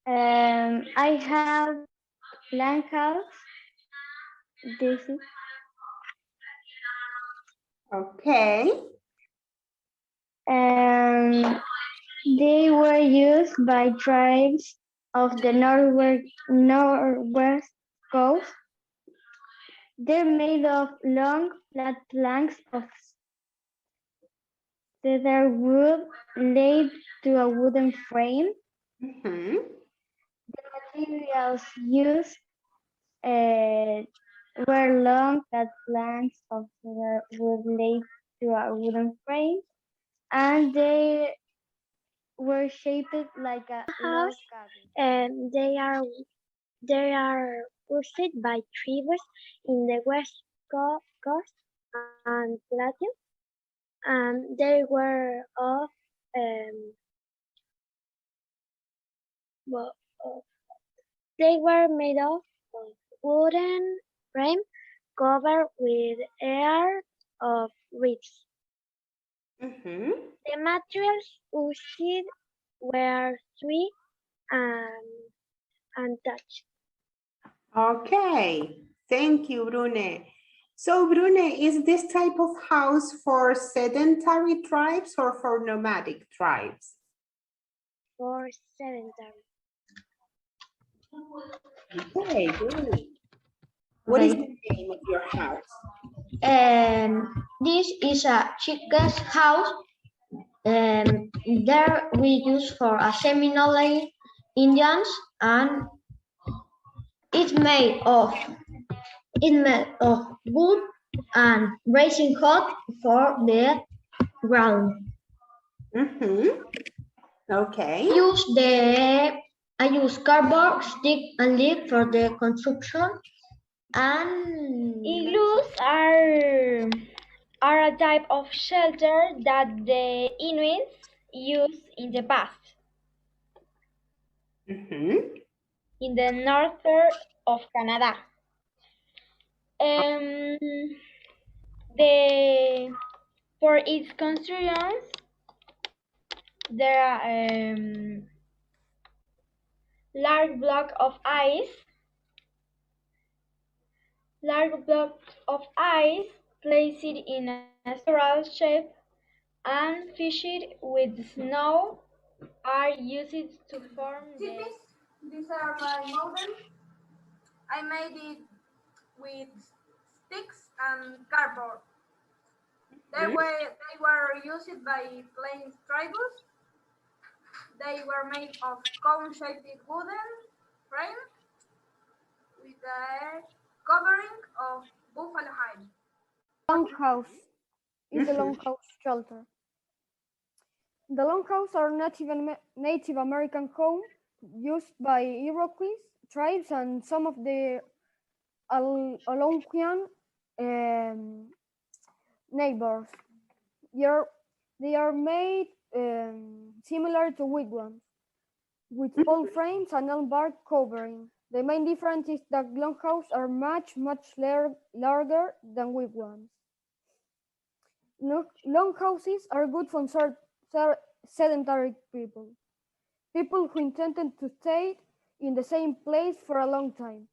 I have land house. This is Okay. they were used by tribes of the northwest coast. They're made of long, flat planks of cedar wood laid to a wooden frame. Mm-hmm. The materials used were long, flat planks of cedar wood laid to a wooden frame, and they were shaped like a log House, cabin. they are used by tribes in the west coast and plateau. They were of well, they were made of wooden frame covered with air of reeds. Mm-hmm. The materials used were sweet and touch. Okay. Thank you, Brune. So, Brune, is this type of house for sedentary tribes or for nomadic tribes? For sedentary. Okay, good. What is the name of your house? This is a chicken's house. There we use for a Seminole Indians, and it's made of wood and raising hot for the ground. Mm-hmm. Okay. I use cardboard, stick, and leaf for the construction. And Igloos are a type of shelter that the Inuits used in the past Mm-hmm. in the north of Canada. Um, for its constructions, there are large block of ice, placed in a spiral shape and fished with snow are used to form the. These are my model. I made it with sticks and cardboard. They were used by plains tribes. They were made of cone-shaped wooden frame with a covering of buffalo hide. Longhouse is a longhouse shelter. The longhouse are Native American home used by Iroquois tribes and some of the Algonquian neighbors. They are made similar to wigwams, with pole frames and elm bark covering. The main difference is that longhouses are much larger than wigwams. Longhouses are good for sedentary people who intended to stay in the same place for a long time.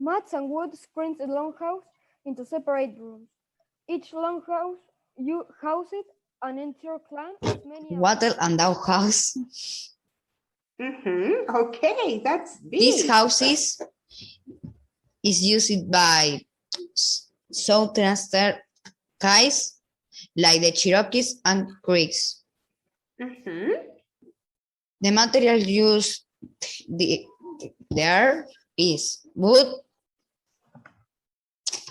Mats and wood screens a longhouse into separate rooms. Each longhouse houses an entire clan of many. Wattle and doghouse. Mm-hmm. Okay, that's big. These houses is used by southern guys like the Cherokees and Creeks. Mm-hmm. The material used there is wood,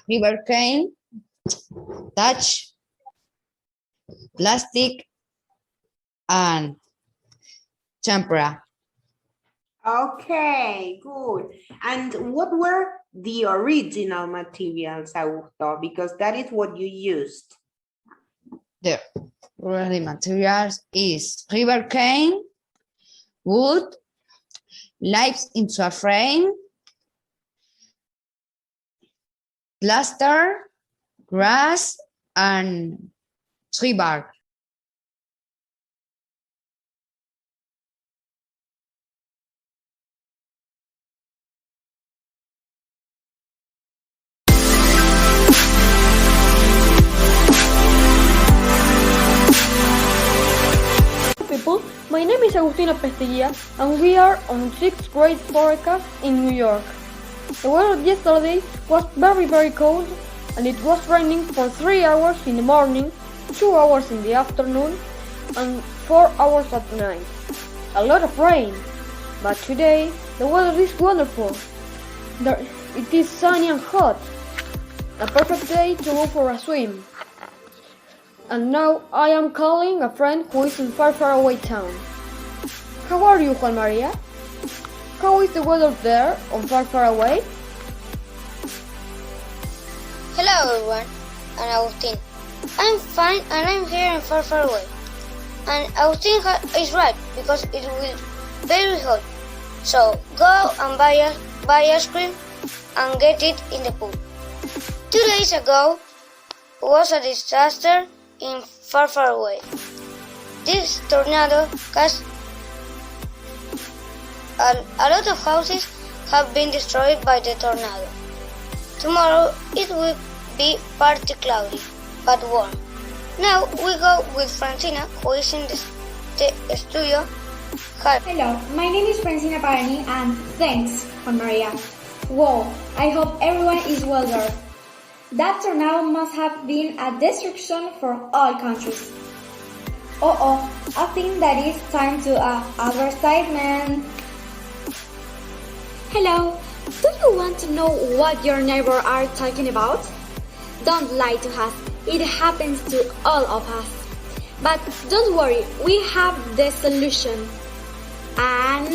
river cane, thatch, plastic, and tempera. Okay, good. And what were the original materials, Augusto? Because that is what you used. The real materials is river cane, wood, lights into a frame, plaster, grass, and tree bark. Agustina Pestiguia, and we are on 6th grade forecast in New York. The weather yesterday was very cold, and it was raining for 3 hours in the morning, 2 hours in the afternoon, and 4 hours at night. A lot of rain, but today the weather is wonderful. It is sunny and hot. A perfect day to go for a swim. And now I am calling a friend who is in far away town. How are you, Juan Maria? How is the weather there on far away? Hello everyone, I'm Agustin. I'm fine and I'm here in far away. And Agustin is right because it will be very hot. So go and buy ice cream and get it in the pool. 2 days ago was a disaster in far away. This tornado caused a lot of houses have been destroyed by the tornado. Tomorrow it will be partly cloudy but warm. Now we go with Francina, who is in the studio. Hi. Hello, my name is Francina Parani and thanks, Juan Maria. Wow, I hope everyone is well there. That tornado must have been a destruction for all countries. I think that it's time to advertisement. Hello, do you want to know what your neighbors are talking about? Don't lie to us, it happens to all of us. But don't worry, we have the solution. An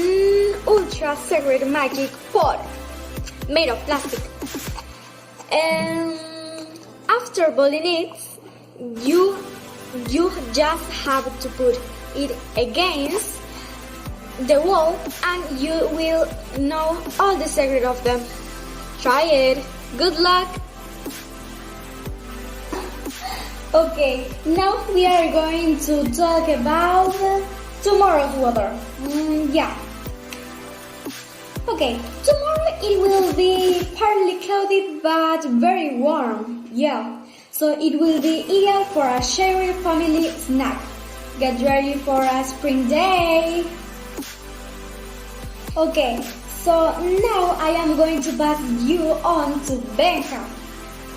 ultra secret magic pot made of plastic. After boiling it, you just have to put it against the wall and you will know all the secret of them. Try it. Good luck. Okay, now we are going to talk about tomorrow's weather. Okay, tomorrow it will be partly cloudy but very warm. So it will be ideal for a sharing family snack. Get ready for a spring day. Okay, so now I am going to pass you on to Benja,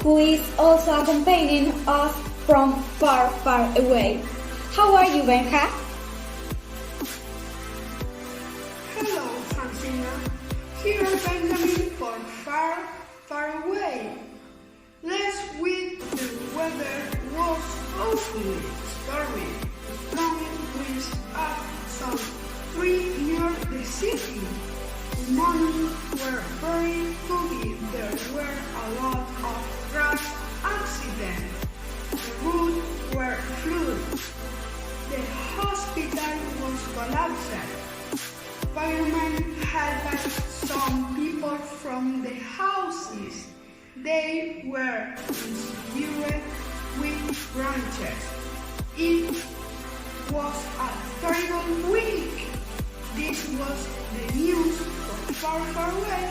who is also accompanying us from far away. How are you, Benja? Hello, Francina. Here Benjamin from far away. Last week the weather was awfully stormy. Blowing winds up some 3 near the city. The mornings were very foggy. There were a lot of crash accidents. The roads were flooded. The hospital was collapsed. Firemen helped some people from the houses. They were inspired with branches. It was a terrible week. This was the news from far away.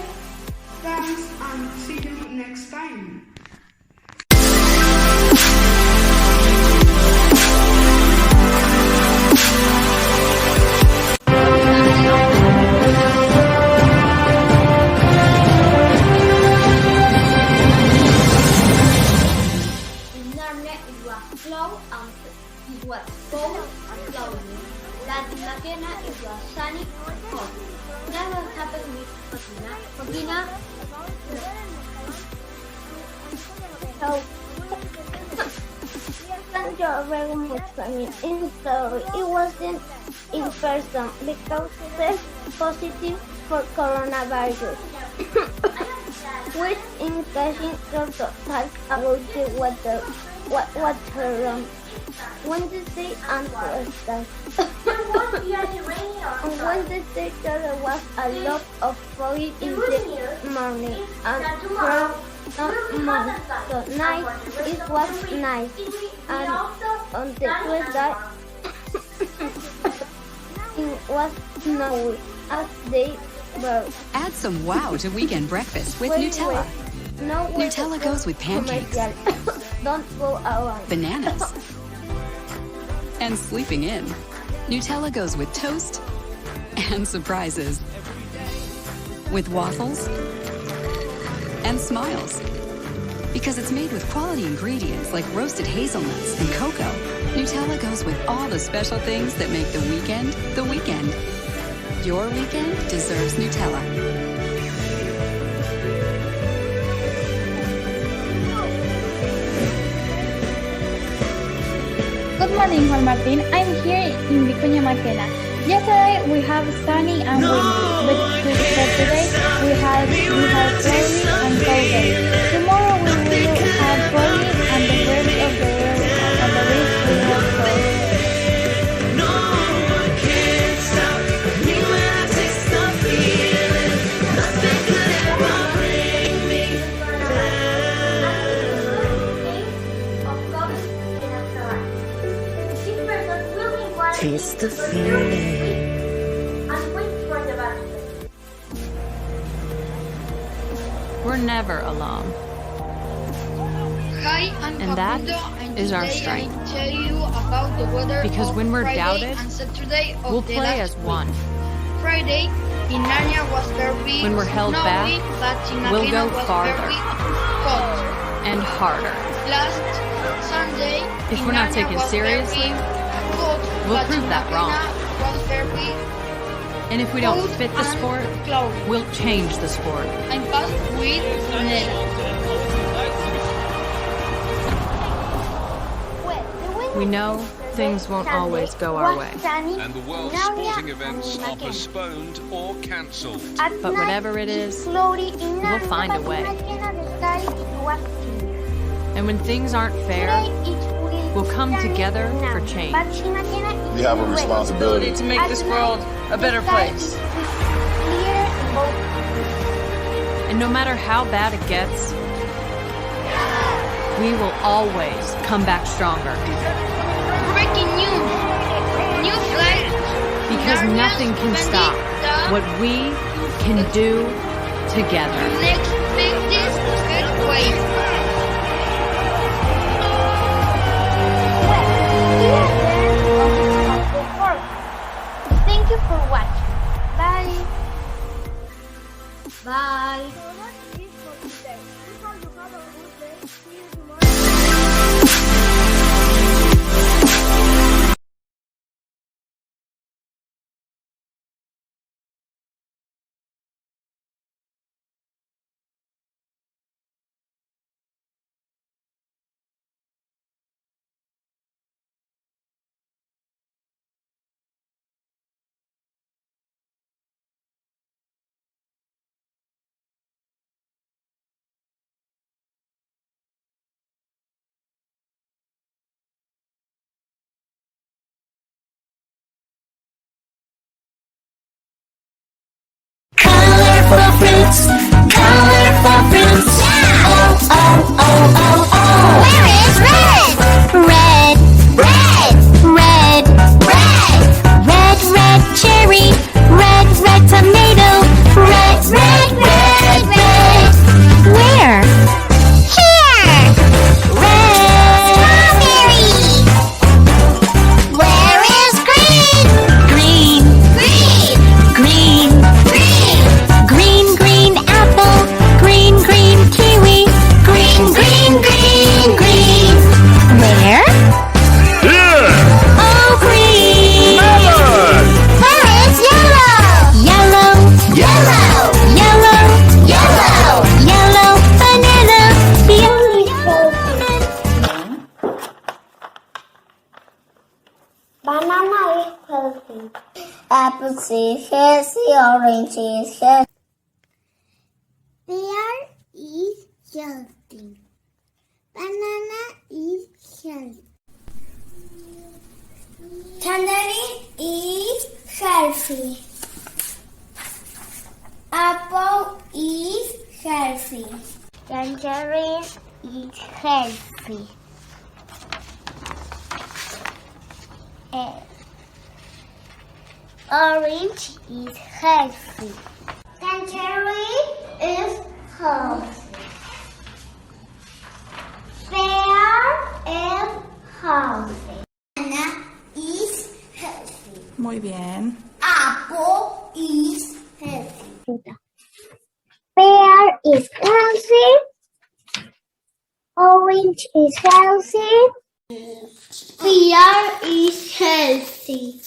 Thanks and see you next time. It was cold and cloudy. That in Latina it was sunny and hot. That what happened with Fatina. Thank you very much for me. So it wasn't in person because test positive for coronavirus. Which indication also talks about the weather. What Wednesday and Thursday. On Wednesday there was a lot of fog in the morning and from so night it was nice, and on the Tuesday it was snowy as they were. Add some wow to weekend breakfast with Nutella. No Nutella goes with pancakes, don't go around. bananas, and sleeping in. Nutella goes with toast, and surprises. With waffles and smiles. Because it's made with quality ingredients like roasted hazelnuts and cocoa. Nutella goes with all the special things that make the weekend the weekend. Your weekend deserves Nutella. Good morning, Juan Martin. I'm here in Vicuña Maquena. Yesterday we have sunny and windy, but today we have cloudy and cold. Tomorrow we will have foggy and the rest of the week we have cold. Taste the feeling. We're never alone. Hi, I'm And that Facundo, is our today strength. I tell you about the weather Because of when we're Friday doubted, and Saturday of we'll the play last as one. week. Friday in Narnia was very When we're held back, snowy, but in we'll Maquena go was farther. very hot. And harder. Last Sunday If in we're not Narnia taken was seriously, very hot, we'll but prove in that wrong. Maquena was very And if we don't cold fit the and sport, cloudy. we'll change the sport. I'm passed with Nella. We know things won't always go our way. And the world's sporting events are postponed or cancelled. But whatever it is, we'll find a way. And when things aren't fair, we'll come together for change. We have a responsibility to make this world a better place. And no matter how bad it gets, we will always come back stronger. Breaking news! New flight! Because nothing can stop what we can do together. Next biggest earthquake. Thank you for watching. Bye. Bye. Colorful fruits, colorful fruits. Oh, oh, oh, oh, oh. Where is red? Red, red, red, red. Red, red cherry, red, red tomato. Red, red, red, red. Where? Here. Red. Strawberry. Where is green? Green, green, green, green. Green, green apple, green, green kiwi, green, green, green, green. Where? Here! Oh, green! Melon! Where is yellow? Yellow, yellow, yellow, yellow, yellow banana, yellow banana. Banana is healthy. Apple is healthy. Orange is healthy. Pear is healthy. Banana is healthy. Tangerine is healthy. Apple is healthy. Tangerine is healthy. Orange is healthy. Tangerine is healthy. Pear is healthy. Banana is healthy. Muy bien. Apple Orange is healthy. Pear is healthy.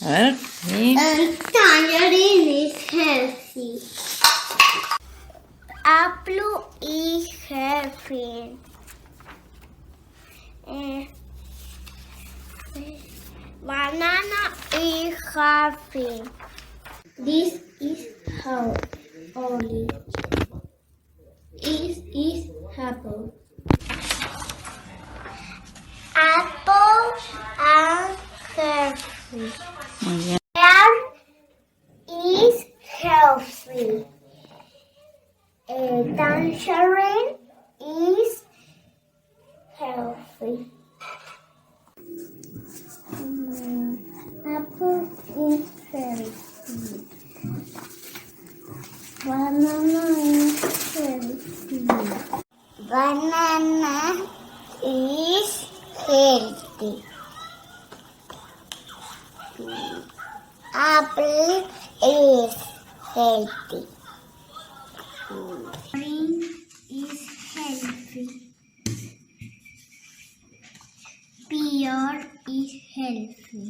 Okay. And tangerine is healthy. Apple is healthy. Banana is healthy. This is how olive. This is apple. Apple and healthy. Muy bien. Pear is healthy. Tangerine is healthy. Apple is healthy. Banana is healthy. Banana is healthy. Apple is healthy. Green is healthy. Pear is healthy.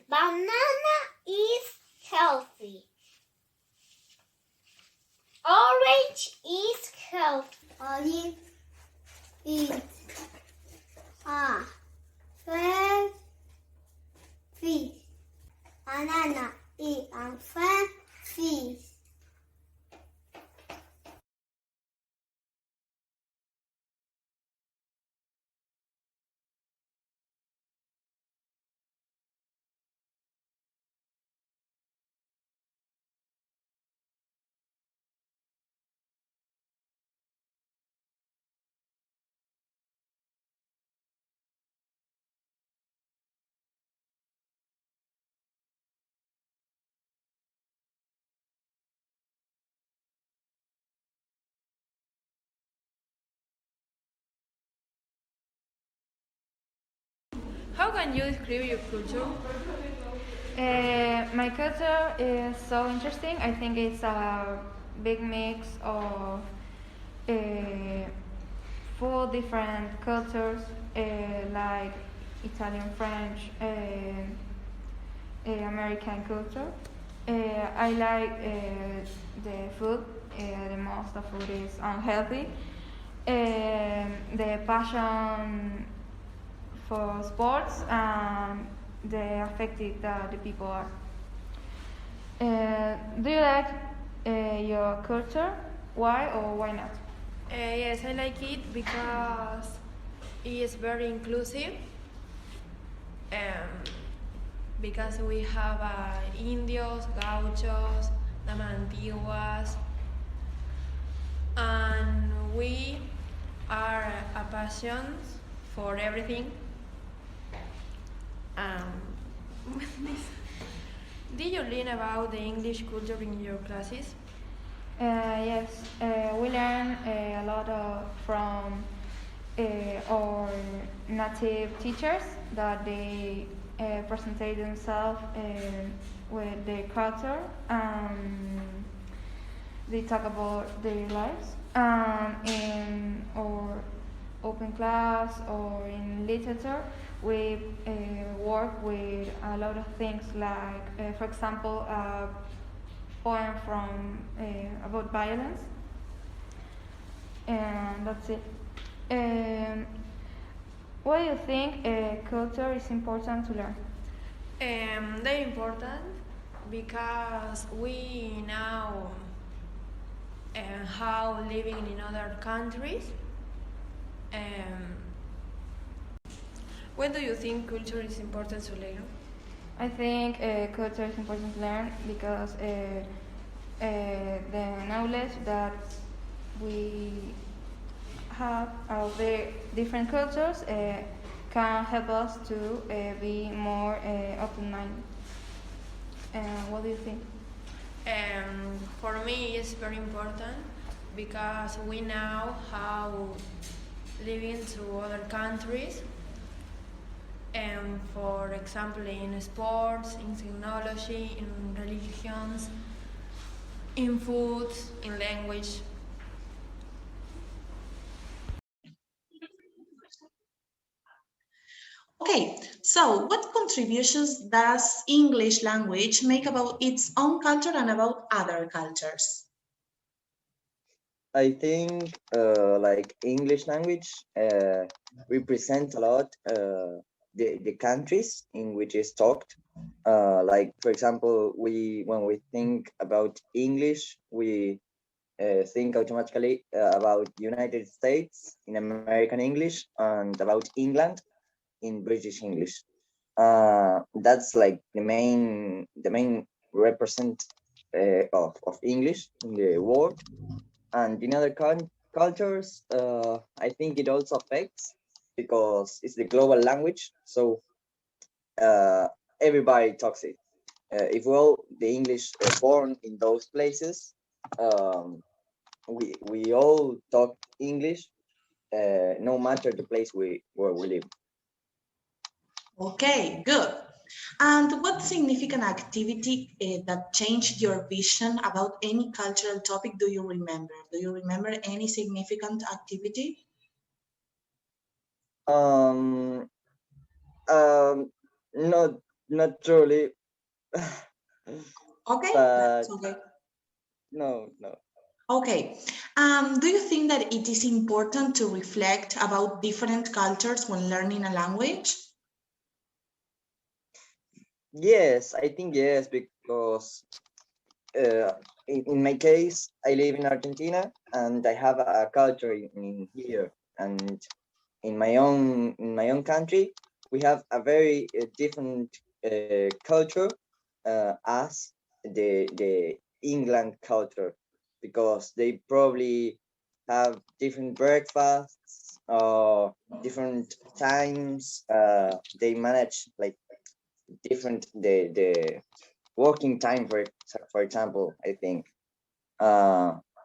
Banana is healthy. Orange is healthy. Olive is healthy. Banana is healthy. How can you describe your culture? My culture is so interesting. I think it's a big mix of 4 different cultures, like Italian, French, American culture. I like the food. The most of food is unhealthy. The passion for sports and the affected that the people are. Do you like your culture? Why or why not? Yes, I like it because it is very inclusive. Because we have Indios, Gauchos, Namantiguas, and we are a passion for everything. Did you learn about the English culture in your classes? Yes, we learn a lot from our native teachers that they presented themselves with their culture. They talk about their lives. In our open class or in literature, we work with a lot of things like, for example, a poem from about violence, and that's it. Why do you think culture is important to learn? They're important because we know how living in other countries. When do you think culture is important to learn? I think culture is important to learn because the knowledge that we have of the different cultures can help us to be more open-minded. What do you think? For me, it's very important because we know how living to other countries For example, in sports, in technology, in religions, in food, in language. Okay, so what contributions does English language make about its own culture and about other cultures? I think like English language represents a lot the countries in which it's talked. Like for example, when we think about English, we think automatically about United States in American English and about England in British English. That's like the main represent of English in the world. And in other cultures, I think it also affects because it's the global language. So everybody talks it. If well, the English born in those places, we all talk English, no matter the place where we live. Okay, good. And what significant activity that changed your vision about any cultural topic do you remember? Do you remember any significant activity? Not truly. Okay, but that's okay. No. Okay. Do you think that it is important to reflect about different cultures when learning a language? Yes, I think yes, because in my case, I live in Argentina and I have a culture in here, and in my own country, we have a very different culture as the England culture, because they probably have different breakfasts or different times. They manage like different the working time for example, I think.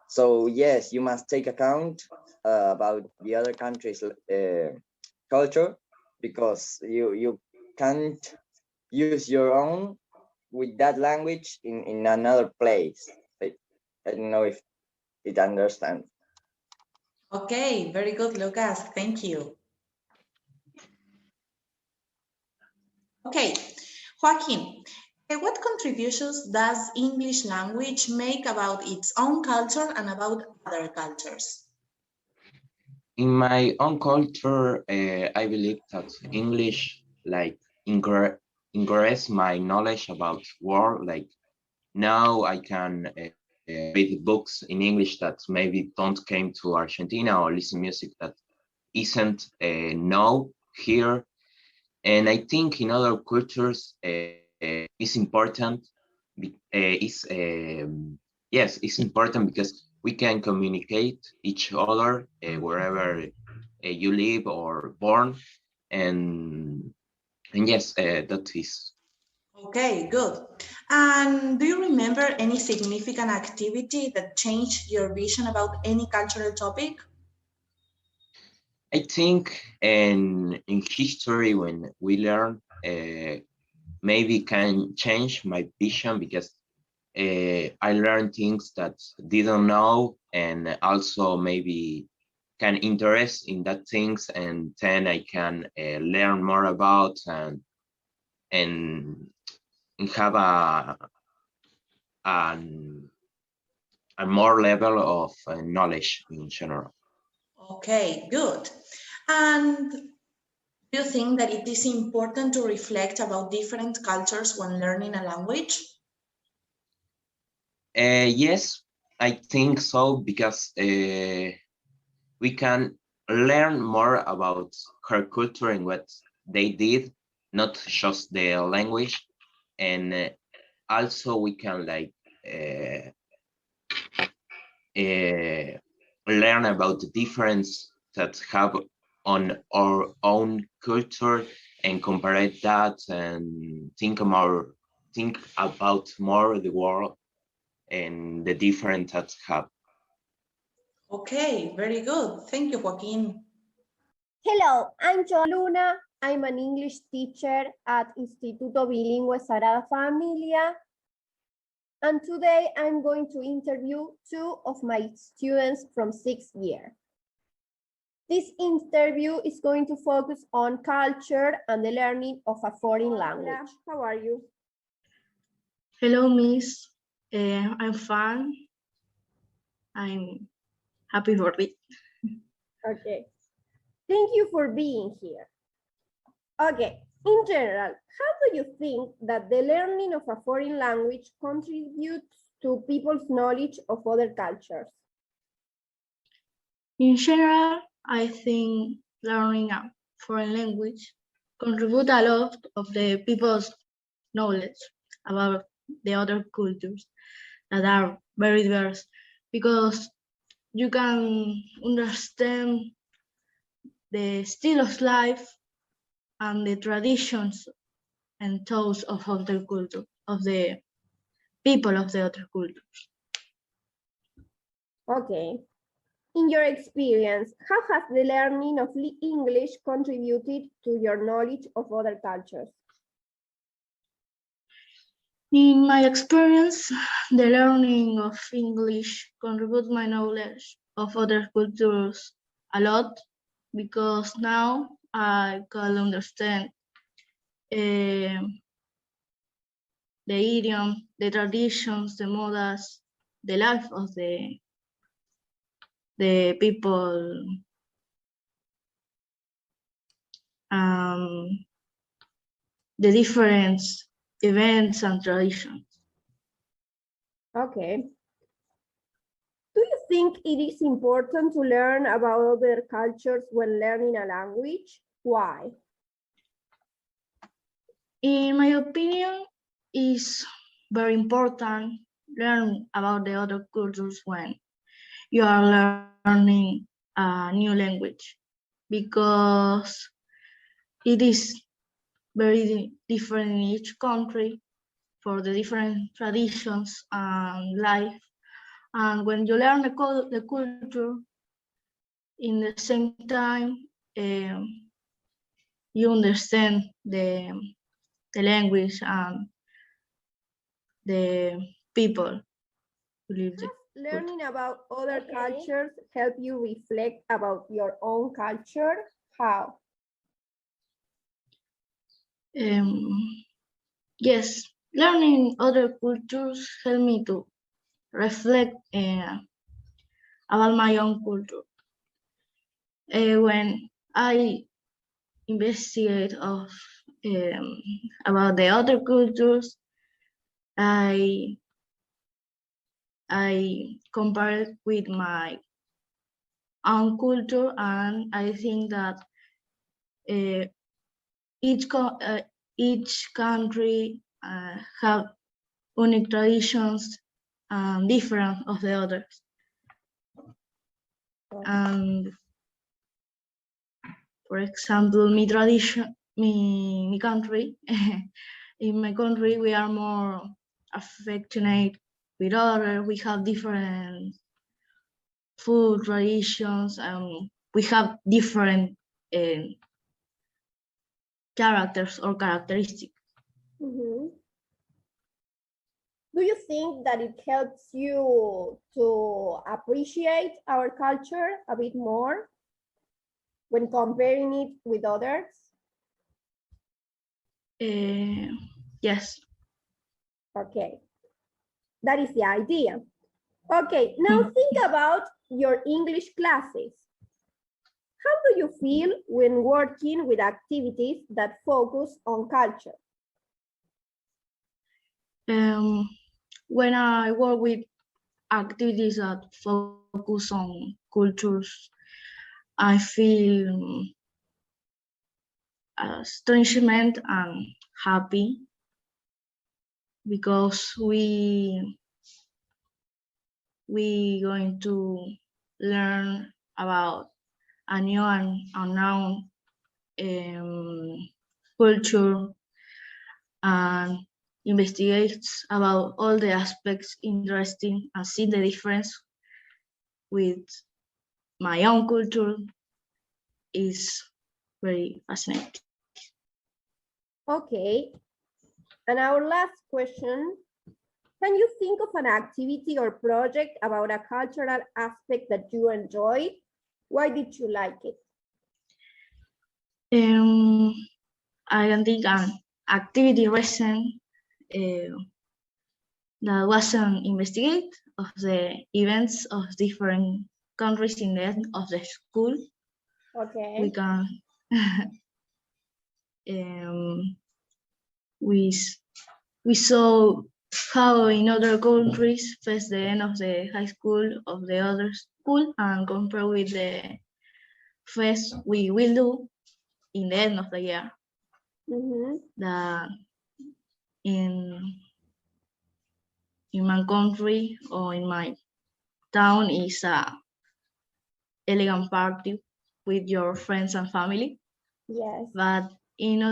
So yes, you must take account about the other countries culture, because you can't use your own with that language in another place. I don't know if it understands. Okay, very good, Lucas. Thank you. Okay, Joaquin, what contributions does English language make about its own culture and about other cultures? In my own culture, I believe that English like increase my knowledge about world. Like now I can read books in English that maybe don't came to Argentina, or listen music that isn't know here. And I think in other cultures it's important. Yes, it's important because we can communicate each other wherever you live or born, and yes, that is. Okay, good. And do you remember any significant activity that changed your vision about any cultural topic? I think in history, when we learn, maybe can change my vision, because I learned things that didn't know, and also maybe can interest in that things, and then I can learn more about and have a more level of knowledge in general. Okay, good. And do you think that it is important to reflect about different cultures when learning a language? Yes, I think so, because we can learn more about her culture and what they did, not just the language. And also we can like learn about the difference that have on our own culture, and compare that, and think about more the world and the difference that have. Okay, very good. Thank you, Joaquin. Hello, I'm Joan Luna I'm an English teacher at Instituto Bilingüe Sagrada Familia. And today I'm going to interview 2 of my students from 6th year. This interview is going to focus on culture and the learning of a foreign language. How are you? Hello, Miss. I'm fine. I'm happy for it. Okay. Thank you for being here. Okay. In general, how do you think that the learning of a foreign language contributes to people's knowledge of other cultures? In general, I think learning a foreign language contributes a lot of the people's knowledge about the other cultures that are very diverse, because you can understand the style of life and the traditions and thoughts of other culture, of the people of the other cultures. Okay. In your experience, how has the learning of English contributed to your knowledge of other cultures? In my experience, the learning of English contributes my knowledge of other cultures a lot, because now I can understand the idiom, the traditions, the modas, the life of the people, the different events and traditions. Okay. Do you think it is important to learn about other cultures when learning a language? Why? In my opinion, it's very important learn about the other cultures when you are learning a new language, because it is very different in each country for the different traditions and life. And when you learn the culture, in the same time, you understand the language and the people who live there. Learning about other cultures help you reflect about your own culture? How? Yes, learning other cultures help me to reflect about my own culture. When I investigate about the other cultures, I compare it with my own culture, and I think that each country have unique traditions and different of the others. And for example, my country, in my country, we are more affectionate with others. We have different food traditions, and we have different characters or characteristics. Mm-hmm. Do you think that it helps you to appreciate our culture a bit more when comparing it with others? Yes. Okay, that is the idea. Okay, now think about your English classes. How do you feel when working with activities that focus on culture? When I work with activities that focus on cultures, I feel astonishment and happy, because we going to learn about a new and unknown culture, and investigates about all the aspects interesting, and see the difference with my own culture is very fascinating. Okay. And our last question, can you think of an activity or project about a cultural aspect that you enjoyed? Why did you like it? I can think an activity recent that was an investigate of the events of different countries in the end of the school. Okay. We can we saw how in other countries face the end of the high school of the other school and compare with the face we will do in the end of the year. That in my country or in my town is a elegant party with your friends and family. Yes. But in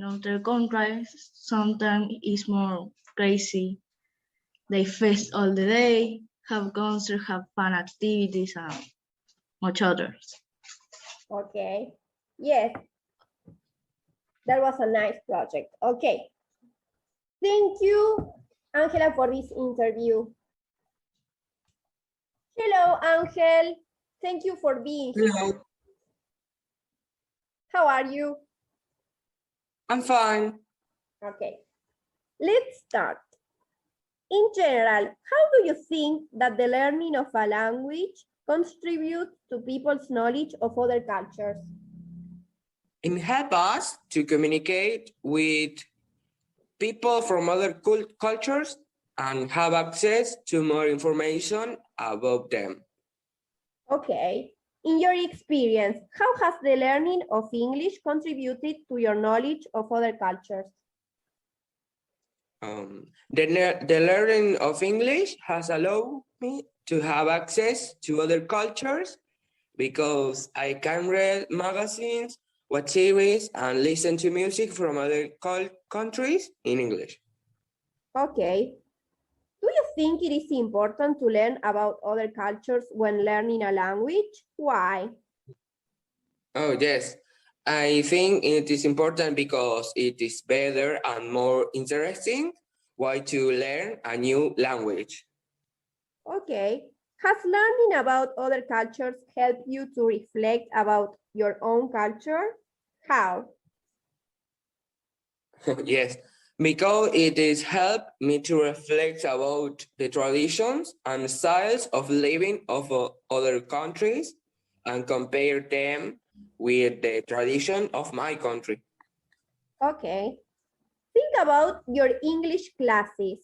other countries, sometimes it's more crazy. They fest all the day, have concerts, have fun activities, and much others. Okay. Yes. That was a nice project. Okay. Thank you, Angela, for this interview. Hello, Angel. Thank you for being here. Hello. How are you? I'm fine. Okay. Let's start. In general, how do you think that the learning of a language contributes to people's knowledge of other cultures? It helps us to communicate with people from other cultures and have access to more information about them. Okay. In your experience, how has the learning of English contributed to your knowledge of other cultures? The learning of English has allowed me to have access to other cultures because I can read magazines, watch series, and listen to music from other countries in English. Okay. Do you think it is important to learn about other cultures when learning a language? Why? Oh, yes. I think it is important because it is better and more interesting way to learn a new language. Okay. Has learning about other cultures helped you to reflect about your own culture? How? Yes, because it has helped me to reflect about the traditions and styles of living of other countries and compare them with the tradition of my country. Okay. Think about your English classes.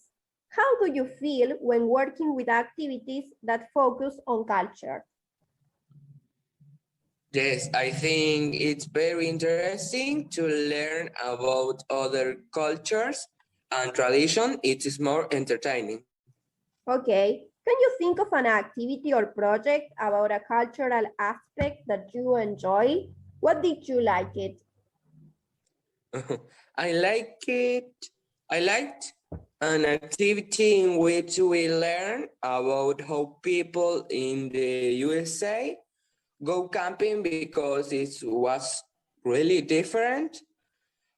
How do you feel when working with activities that focus on culture? Yes, I think it's very interesting to learn about other cultures and tradition. It is more entertaining. Okay. Can you think of an activity or project about a cultural aspect that you enjoy? What did you like it? I liked an activity in which we learn about how people in the USA go camping because it was really different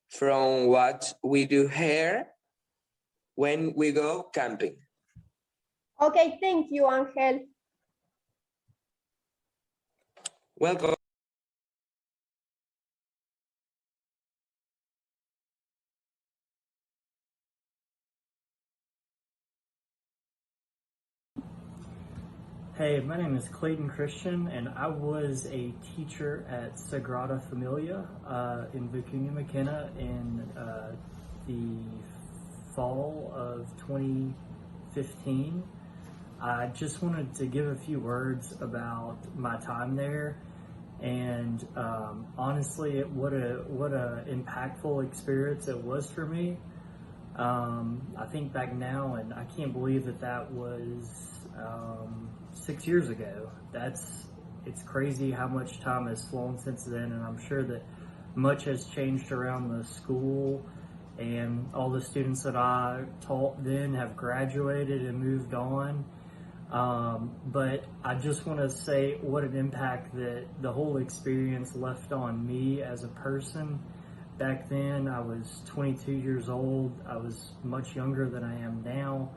from what we do here when we go camping. Okay, thank you, Angel. Welcome. Hey, my name is Clayton Christian, and I was a teacher at Sagrada Familia in Vicuña Maquena in the fall of 2015. I just wanted to give a few words about my time there, and honestly, what a impactful experience it was for me. I think back now, and I can't believe that was 6 years ago. It's crazy how much time has flown since then, and I'm sure that much has changed around the school, and all the students that I taught then have graduated and moved on. But I just want to say what an impact that the whole experience left on me as a person. back then I was 22 years old. I was much younger than I am now,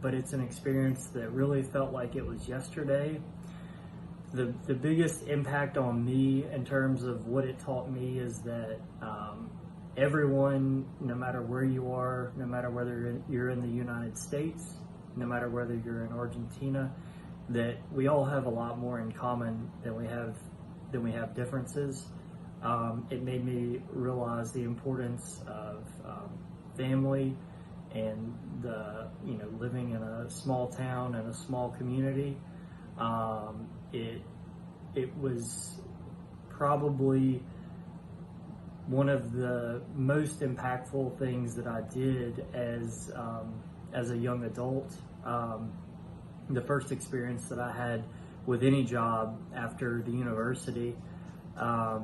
but it's an experience that really felt like it was yesterday. The biggest impact on me in terms of what it taught me is that everyone, no matter where you are, no matter whether you're in the United States, no matter whether you're in Argentina, that we all have a lot more in common than we have differences. It made me realize the importance of family and living in a small town and a small community. It was probably one of the most impactful things that I did as a young adult. The first experience that I had with any job after the university. I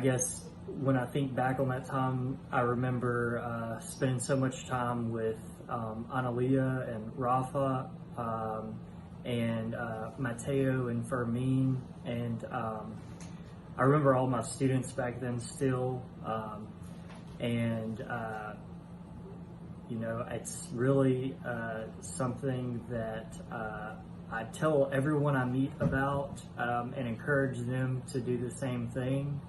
guess when I think back on that time, I remember spending so much time with Analia and Rafa and Mateo and Fermin, and I remember all my students back then still, it's really something that I tell everyone I meet about and encourage them to do the same thing.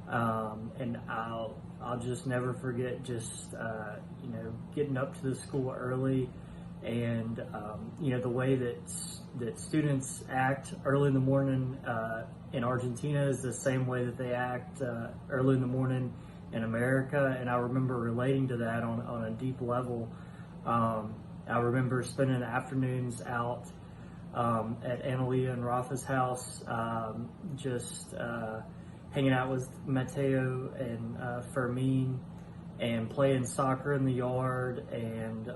And I'll just never forget just getting up to the school early, and the way that students act early in the morning in Argentina is the same way that they act early in the morning in America, and I remember relating to that on a deep level. I remember spending afternoons out at Analia and Rafa's house, just hanging out with Mateo and Fermin, and playing soccer in the yard, and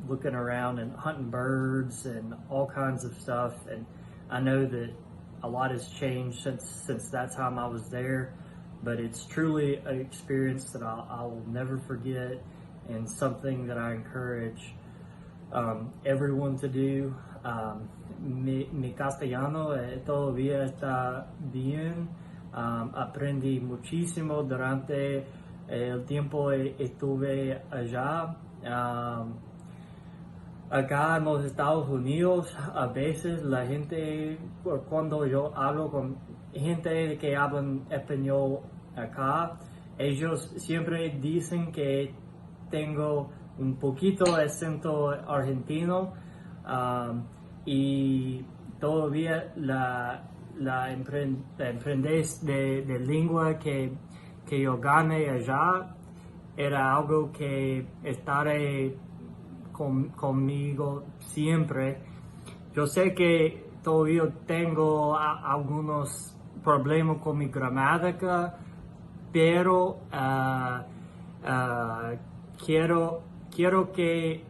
looking around and hunting birds and all kinds of stuff. And I know that a lot has changed since that time I was there, but it's truly an experience that I will never forget, and something that I encourage everyone to do. Mi castellano todavía está bien. Aprendí muchísimo durante el tiempo estuve allá. Acá en los Estados Unidos, a veces la gente, cuando yo hablo con gente que hablan español acá, ellos siempre dicen que tengo un poquito de acento argentino, y todavía la aprendiz de lengua que yo gané allá era algo que estaré conmigo siempre. Yo sé que todavía tengo algunos problemas con mi gramática, pero quiero que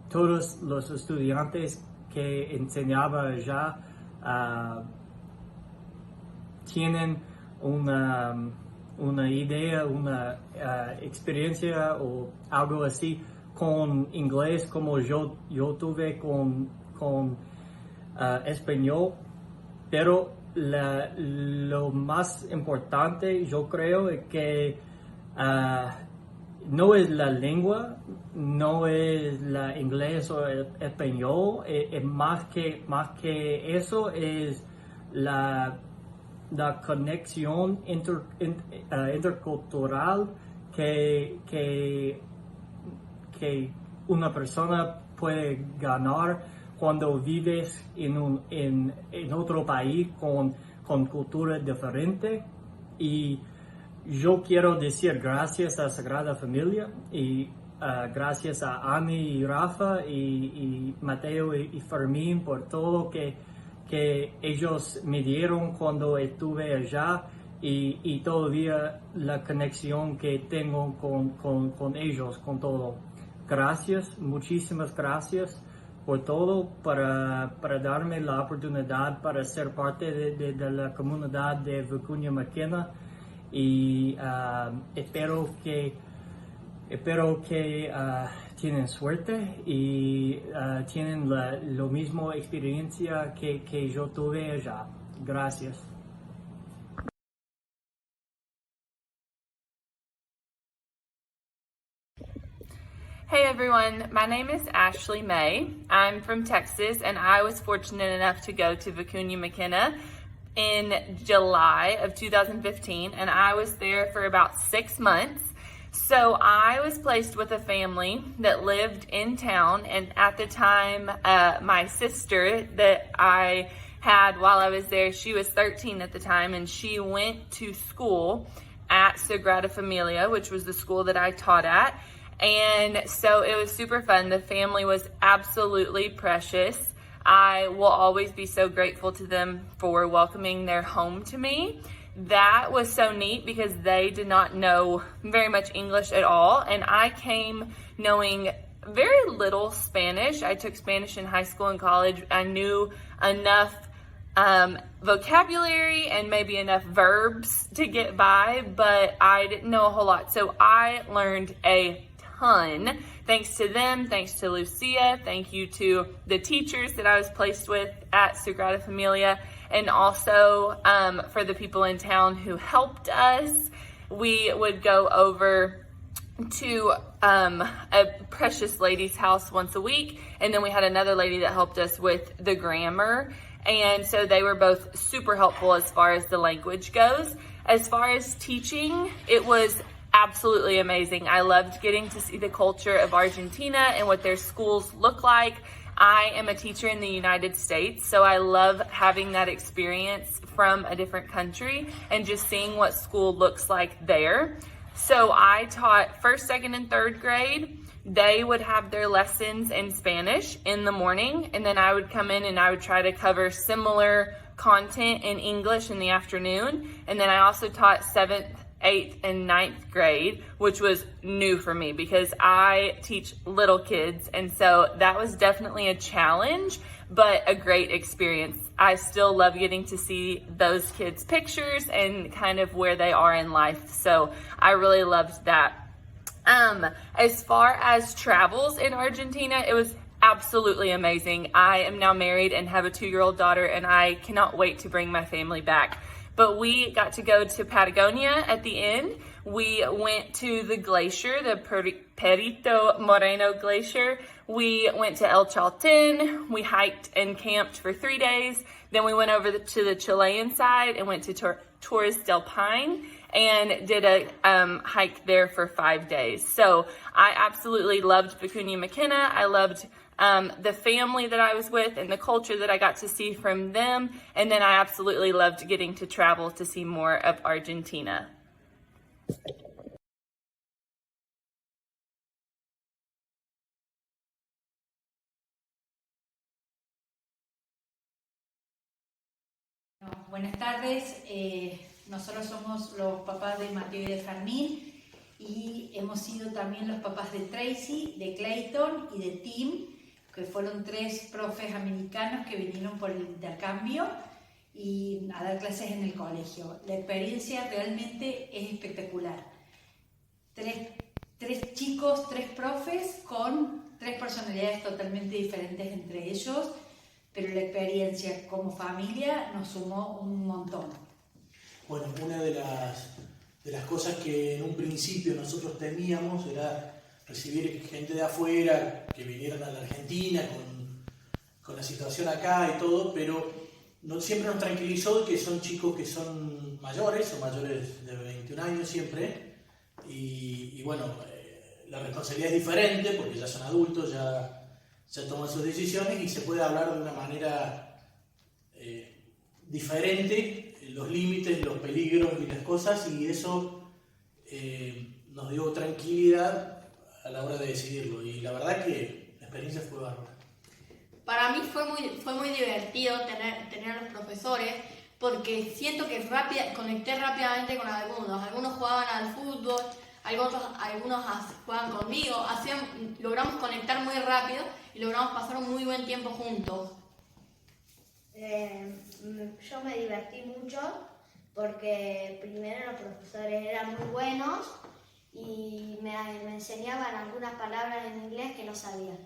todos los estudiantes que enseñaba allá tienen una idea, una experiencia o algo así con inglés como yo tuve con español, pero lo más importante yo creo es que no es la lengua, no es la inglés o el español, más que eso es la conexión intercultural que una persona puede ganar cuando vives en otro país con cultura diferente. Y yo quiero decir gracias a Sagrada Familia y gracias a Ani y Rafa y Mateo y Fermin por todo que ellos me dieron cuando estuve allá, y todavía la conexión que tengo con ellos, con todo. Gracias, muchísimas gracias por todo, para darme la oportunidad para ser parte de la comunidad de Vicuña Maquena, y espero que tienen suerte y tienen lo mismo experiencia que yo tuve allá. Gracias. Hey everyone, my name is Ashley May. I'm from Texas and I was fortunate enough to go to Vicuña McKenna in July of 2015 and I was there for about 6 months. So I was placed with a family that lived in town, and at the time my sister that I had while I was there, she was 13 at the time, and she went to school at Sagrada Familia, which was the school that I taught at. And so it was super fun. The family was absolutely precious. I will always be so grateful to them for welcoming their home to me. That was so neat because they did not know very much English at all, and I came knowing very little Spanish. I took Spanish in high school and college. I knew enough vocabulary and maybe enough verbs to get by, but I didn't know a whole lot. So I learned a ton thanks to them, thanks to Lucia, thank you to the teachers that I was placed with at Sagrada Familia, and also for the people in town who helped us. We would go over to a precious lady's house once a week, and then we had another lady that helped us with the grammar, and so they were both super helpful as far as the language goes. As far as teaching, it was absolutely amazing. I loved getting to see the culture of Argentina and what their schools look like. I am a teacher in the United States, so I love having that experience from a different country and just seeing what school looks like there. So I taught first, second, and third grade. They would have their lessons in Spanish in the morning, and then I would come in and I would try to cover similar content in English in the afternoon. And then I also taught 7th, 8th, and 9th grade, which was new for me because I teach little kids, and so that was definitely a challenge, but a great experience. I still love getting to see those kids' pictures and kind of where they are in life, so I really loved that. As far as travels in Argentina, it was absolutely amazing. I am now married and have a 2-year-old daughter, and I cannot wait to bring my family back. But we got to go to Patagonia at the end. We went to the glacier, the Perito Moreno Glacier. We went to El Chalten. We hiked and camped for 3 days. Then we went over to the Chilean side and went to Torres del Paine and did a hike there for 5 days. So I absolutely loved Vicuña McKenna. I loved the family that I was with and the culture that I got to see from them. And then I absolutely loved getting to travel to see more of Argentina. Buenas tardes, nosotros somos los papás de Mateo y de Fermín y hemos sido también los papás de Tracy, de Clayton y de Tim, que fueron 3 profes americanos que vinieron por el intercambio y a dar clases en el colegio. La experiencia realmente es espectacular. 3 chicos, 3 profes con 3 personalidades totalmente diferentes entre ellos, pero la experiencia como familia nos sumó un montón. Bueno, una de las cosas que en un principio nosotros temíamos era recibir gente de afuera que vinieran a la Argentina con la situación acá y todo, pero siempre nos tranquilizó que son chicos que son mayores de 21 años siempre, y bueno, la responsabilidad es diferente porque ya son adultos, ya toman sus decisiones y se puede hablar de una manera diferente, los límites, los peligros y las cosas, y eso nos dio tranquilidad a la hora de decidirlo, y la verdad que la experiencia fue bárbara. Para mí fue muy divertido tener a los profesores, porque siento que conecté rápidamente con algunos. Algunos jugaban al fútbol, algunos jugaban conmigo, logramos conectar muy rápido y logramos pasar un muy buen tiempo juntos. Yo me divertí mucho porque primero los profesores eran muy buenos y me enseñaban algunas palabras en inglés que no sabía.